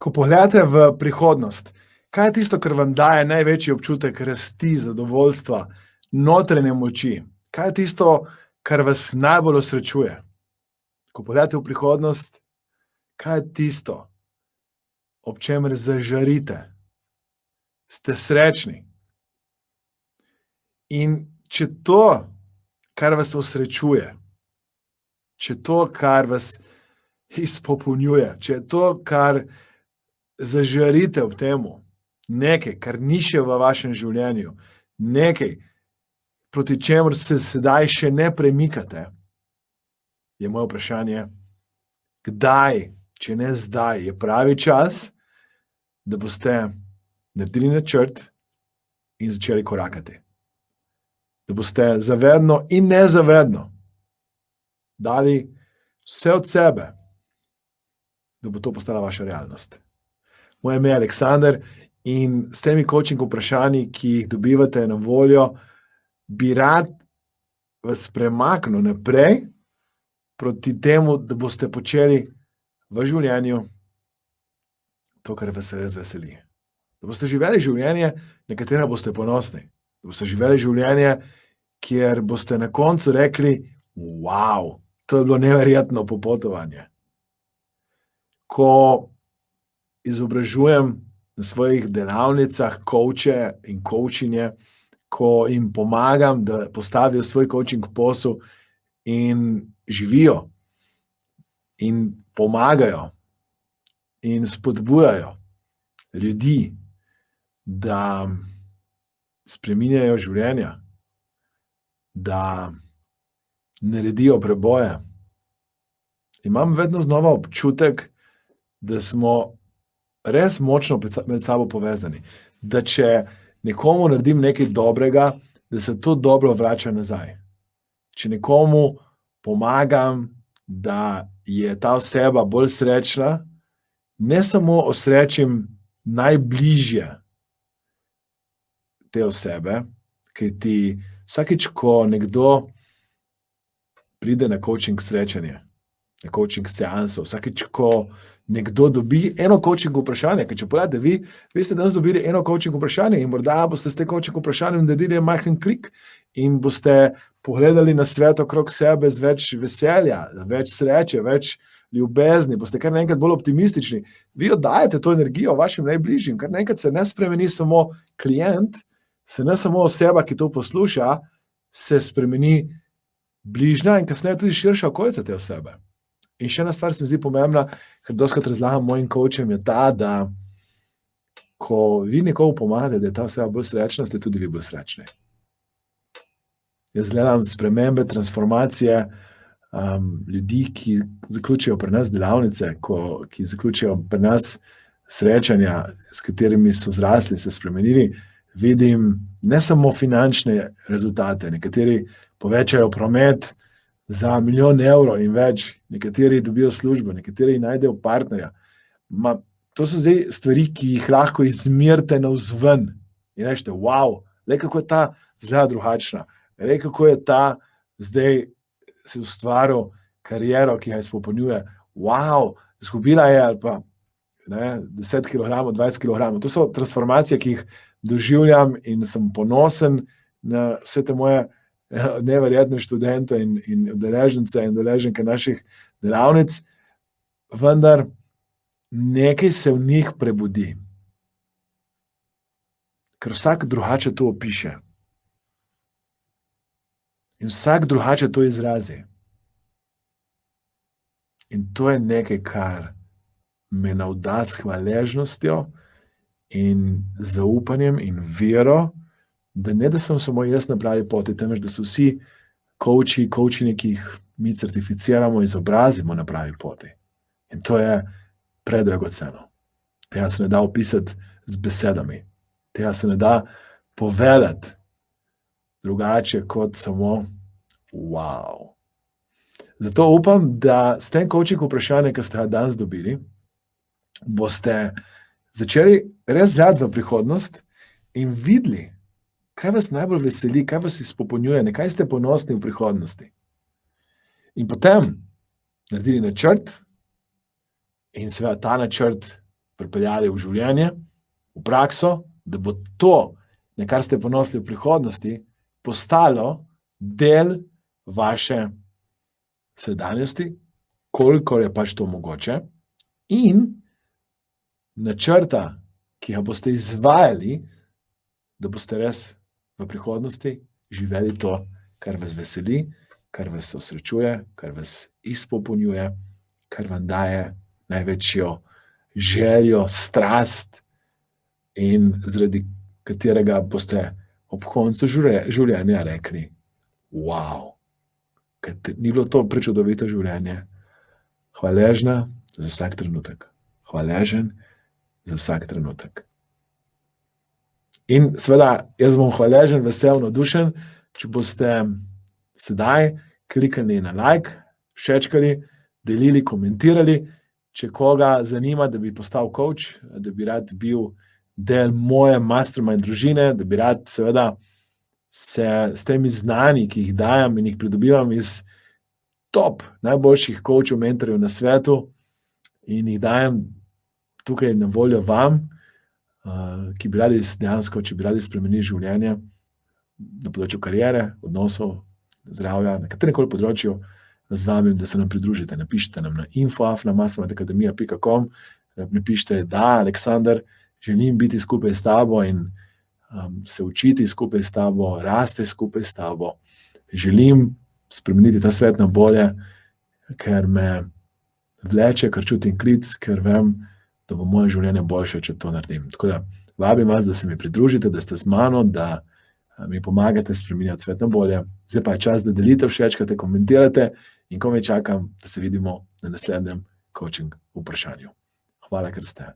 Ko pogledate v prihodnost, kaj je tisto, kar vam daje največji občutek rasti, zadovoljstva, notranje moči? Kaj je tisto, kar vas najbolj osrečuje? Ko pogledate v prihodnost, kaj je tisto, ob čemer zažarite? Ste srečni? In če to, kar vas osrečuje, če to, kar vas izpopolnjuje, če je to, kar zažarite ob temu, nekaj, kar ni še v vašem življenju, nekaj, proti čemur se sedaj še ne premikate, je moje vprašanje, kdaj, če ne zdaj, je pravi čas, da boste naredili načrt in začeli korakati. Da boste zavedno in nezavedno dali vse od sebe, da bo to postala vaša realnost. Moje ime je Aleksander in s temi coaching vprašanji, ki jih dobivate na voljo, bi rad vas premaknil naprej proti temu, da boste počeli v življenju to, kar vas res veseli. Da boste živeli življenje, na katero boste ponosni. Da boste živeli življenje, kjer boste na koncu rekli, wow, to je bilo neverjetno popotovanje. Ko izobražujem na svojih delavnicah coache in coachinje, ko jim pomagam, da postavijo svoj coaching posel in živijo in pomagajo in spodbujajo ljudi, da spreminjajo življenja, da naredijo preboje. Imam vedno znova občutek, da smo res močno med sabo povezani. Da če nekomu naredim nekaj dobrega, da se to dobro vrača nazaj. Če nekomu pomagam, da je ta oseba bolj srečna, ne samo osrečim najbližje te osebe, kajti vsakič, ko nekdo pride na coaching srečanje, na coaching seanso, vsakič, ko nekdo dobi eno coaching vprašanje, ker če pogledate, vi ste danes dobili eno coaching vprašanje in morda boste s tem coaching vprašanjem naredili majhen klik in boste pogledali na svet okrog sebe z več veselja, več sreče, več ljubezni, boste kar naenkrat bolj optimistični. Vi oddajate to energijo vašim najbližjim, kar naenkrat se ne spremeni samo klient, se ne samo oseba, ki to posluša, se spremeni bližnja in kasneje tudi širša okolica te osebe. In še ena stvar se mi zdi pomembna, ker dostikrat razlagam mojim coachem, je ta, da ko vi nekomu pomagate, da je ta oseba bolj srečna, ste tudi vi bolj srečni. Jaz gledam spremembe, transformacije ljudi, ki zaključijo pri nas delavnice, ki zaključijo pri nas srečanja, s katerimi so zrasli, se spremenili, vidim ne samo finančne rezultate, nekateri povečajo promet za 1 milijon evrov in več, nekateri dobijo službo, nekateri najdejo partnerja. To so zdaj stvari, ki jih lahko izmerite navzven in rečete, wow, le kako je ta zgleda drugačna, le kako je ta zdaj si ustvaril kariero, ki ga izpopolnjuje, wow, izgubila je ali pa 10 kg, 20 kg. To so transformacije, ki jih doživljam in sem ponosen na vse te moje neverjetne študente in udeležence in udeleženke naših delavnic, vendar nekaj se v njih prebudi. Ker vsak drugače to opiše. In vsak drugače to izrazi. In to je nekaj, kar me navda s hvaležnostjo in zaupanjem in vero, da ne da sem samo jaz na pravi poti, temveč da so vsi coachinji, ki jih mi certificiramo, izobrazimo na pravi poti. In to je predragoceno. Tega se ne da opisati z besedami. Tega se ne da povedati drugače kot samo wow. Zato upam, da s tem coaching vprašanjem, ki ste ga danes dobili, boste začeli res gledati v prihodnost in videli, kaj vas najbolj veseli, kaj vas izpopolnjuje, na kaj ste ponosni v prihodnosti. In potem naredili načrt in seveda ta načrt pripeljali v življenje, v prakso, da bo to, na kar ste ponosni v prihodnosti, postalo del vaše sedanjosti, kolikor je pač to mogoče, in načrta, ki ga boste izvajali, da boste res v prihodnosti živeli to, kar vas veseli, kar vas osrečuje, kar vas izpopolnjuje, kar vam daje največjo željo, strast in zaradi katerega boste ob koncu življenja rekli, wow, ni bilo to prečudovito življenje. Hvaležna za vsak trenutek. Hvaležen za vsak trenutek. In seveda, jaz bom hvaležen, vesel, navdušen, če boste sedaj kliknili na like, všečkali, delili, komentirali, če koga zanima, da bi postal coach, da bi rad bil del moje mastermind družine, da bi rad seveda se s temi znanji, ki jih dajem in jih pridobivam iz top najboljših coachov, mentorjev na svetu in jih dajem tukaj na voljo vam, ki bi radi dejansko, če bi radi spremenili življenje na področju kariere, odnosov, zdravja, na kateremkoli področju, vas vabim, da se nam pridružite. Napišite nam na info@mastermindacademia.com, napišite, da, Aleksander, želim biti skupaj s tabo in se učiti skupaj s tabo, rasti skupaj s tabo. Želim spremeniti ta svet na bolje, ker me vleče, ker čutim klic, ker vem, da bo moje življenje boljše, če to naredim. Tako da vabim vas, da se mi pridružite, da ste z mano, da mi pomagate spreminjati svet na bolje. Zdaj pa je čas, da delite, všečkate, komentirate in komaj čakam, da se vidimo na naslednjem coaching vprašanju. Hvala, ker ste.